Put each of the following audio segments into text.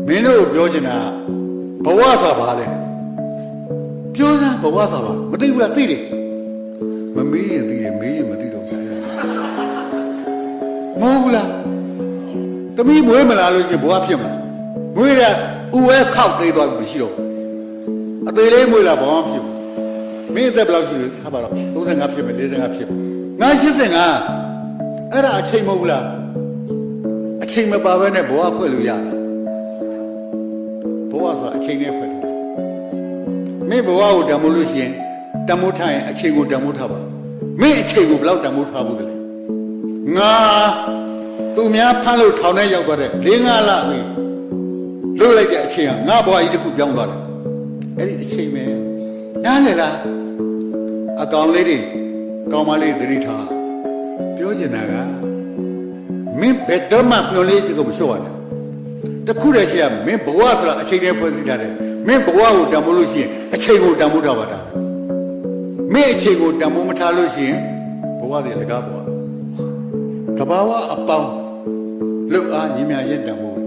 မင်းတို့ပြောချင်တာဘဝဆိုပါလေပြောစမ်းဘဝဆိုပါမသိဘူးလားသိတယ်မမေးရင်သိတယ်မေးရင်မသိတော့ဘူးမဟုတ်ဘူးလားတမီးမွေးမလာလို့ရှိရင်ဘဝဖြစ်မှာမွေးရဥဝဲခောက်သေးသွားပြီမရှိတော့အသေးလေးမွေးလာဘဝဖြစ်ဘူးမင်းအသက်ဘယ်လောက်ရှိလဲစားပါတော့35ဖြစ်မယ်45ဖြစ်ငါ85အဲ့ဒါအချိန်မဟုတ်ဘူးလားအချိန်မပါဘဲနဲ့ဘဝဖွဲ့လို့ရတာဘဝဆိုတာအချိန်နဲ့ဖွဲ့တယ်မင်းဘဝကိုတန်ဖိုးလို့ရှိရင်တန်ဖိုးထားရင်အချိန်ကိုတန်ဖိုးထားပါမင်းအချိန်ကိုဘယ်လောက်တန်ဖိုးထားဖို့လဲငါသူများဖမ်းလို့ထောင်ထဲရောက်သွားတဲ့4-5 လပြီလွတ်လိုက်တဲ့အချိန်ကငါဘဝကြီးတစ်ခုပြောင်းသွားတယ်အဲ့ဒီအချိန်ပဲနားလည်လားအကောင်လေးတွေကောင်းမလေးသတိထားပြောချင်တာကမင်းဘယ်တော့မှမျောလေးကိုမလျှော့ရနဲ့တခုတည်းရှိရမင်းဘဝဆိုတာအချိန်နဲ့ဖွဲ့စည်းထားတယ်မင်းဘဝကိုတန်ဖိုးလို့ရှိရင်အချိန်ကိုတန်ဖိုးထားပါတာမင်းအချိန်ကိုတန်ဖိုးမထားလို့ရှိရင်ဘဝတွေလကားဘဝတဘာဝအပေါင်းလုတ်အားညီမြရဲ့တန်ဖိုး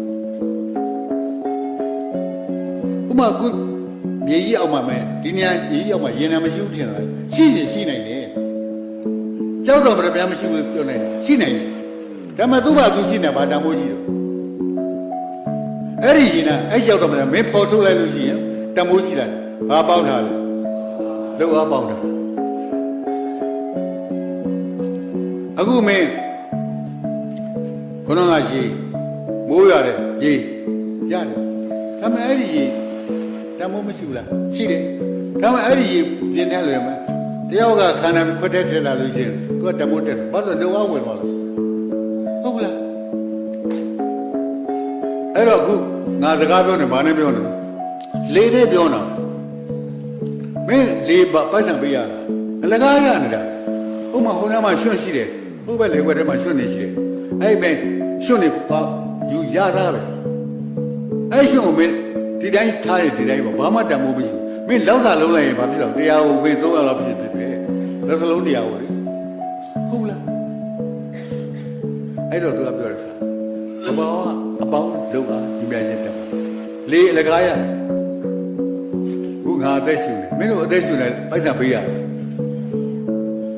ဥမာကုမြေကြီးအောင်မှာမယ်ဒီနေရာမြေကြီးအောင်မှာရင်နာမရှိဘူးထင်တယ်ရှိရင်ရှိနိုင်တယ်ကြောက်တော့ဗျာမရှိဘူးပြောနေရှိနိုင်တယ်ဒါမှသူ့ဘာသူရှိနေဘာတန်ဖိုးရှိတယ်အဲ့ဒီရင်နာအဲ့ကြောက်တော့ဗျာမင်းဖော်ထုတ်လိုက်လို့ရှိရင်တန်ဖိုးရှိတယ်ဘာပေါက်တာလဲလုတ်အားပေါက်တာအခုမင်းခုနကရေမိုးရတယ်ရေရတယ်ဒါမှအဲ့ဒီရေတမိုးမရှိဘူးလားရှိတယ်ဒါမှအဲ့ဒီရေပြင်းတယ်လွယ်မှာတယောက်ကခန္ဓာခွက်တဲ့ထက်လာလို့ရှိရင်ကိုယ်တမိုးတက်ဘာလို့လောဝင်သွားလဲဟုတ်လားအဲ့တော့အခုငါစကားပြောနေဘာနဲ့ပြောနေလေးနဲ့ပြောတာမင်းလေးပိုက်ဆံပေးရတာအလကားရနေတာဥမာဟိုနားမှာရွှွန့်ရှိတယ်ဟိုဘက်လေခွက်ထဲမှာရွှွန့်နေရှိတယ်အဲ့မင်းရွှွန့်နေပေါ့ယူရတာပဲအဲ့ရွှွန့်ကိုမင်းဒီတိုင်းထားရဒီတိုင်းပေါ့ဘာမှတန်မိုးမရှိဘူးမင်းလောက်စာလုံးလိုက်ရင်ဘာဖြစ်တော့တရားကိုမင်း300လောက်ဖြစ်ဖြစ်ပဲလက်စလုံးတရားကိုလေဟုတ်လားအဲ့တော့သူကပြောတယ်ဆိုဘဘောအပေါင်းလုံးပါဒီမြတ်ချင်းတက်လေအလကားရခုငါအသက်ရှူနေမင်းတို့အသက်ရှူနေပိုက်ဆံပေးရတယ်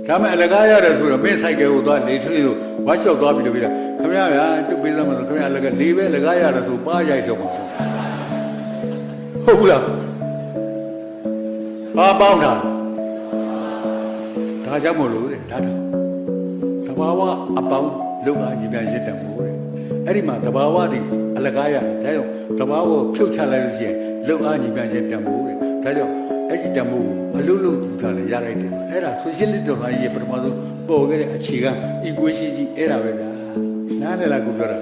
ဒါမှအလကားရတယ်ဆိုတော့မင်းဆိုင်ကယ်ကိုသွားလေထွေးကိုဝါရှော့သွားပြီးတော့ပြတာခင်ဗျားဗျာကျုပ်ပေးစမ်းမလို့ခင်ဗျားလက်ကလေပဲလကားရတယ်ဆိုပါရိုက်တော့မှာဟုတ်ဘူးလားဘာပေါင်းတာဒါကြောင့်မလို့တဲ့ဒါတော့သဘာဝအပေါင်းလုံအားကြီးများရစ်တယ်မို့တဲ့အဲ့ဒီမှာသဘာဝတွေအလကားရတယ်ဒါကြောင့်သဘာဝကိုဖြုတ်ချလိုက်လို့ရှိရင်လုံအားကြီးများရစ်တယ်မို့တဲ့ဒါကြောင့်အဲ့ဒီတမို့အလုံးလုံးသူထားလဲရလိုက်တယ်အဲ့ဒါ socialist တော်ကြီးရဲ့ပထမဆုံးပေါ်ခဲ့တဲ့အခြေခံ equation ကြီးအဲ့ဒါပဲဗျာနားလည်လားကိုပြောတာ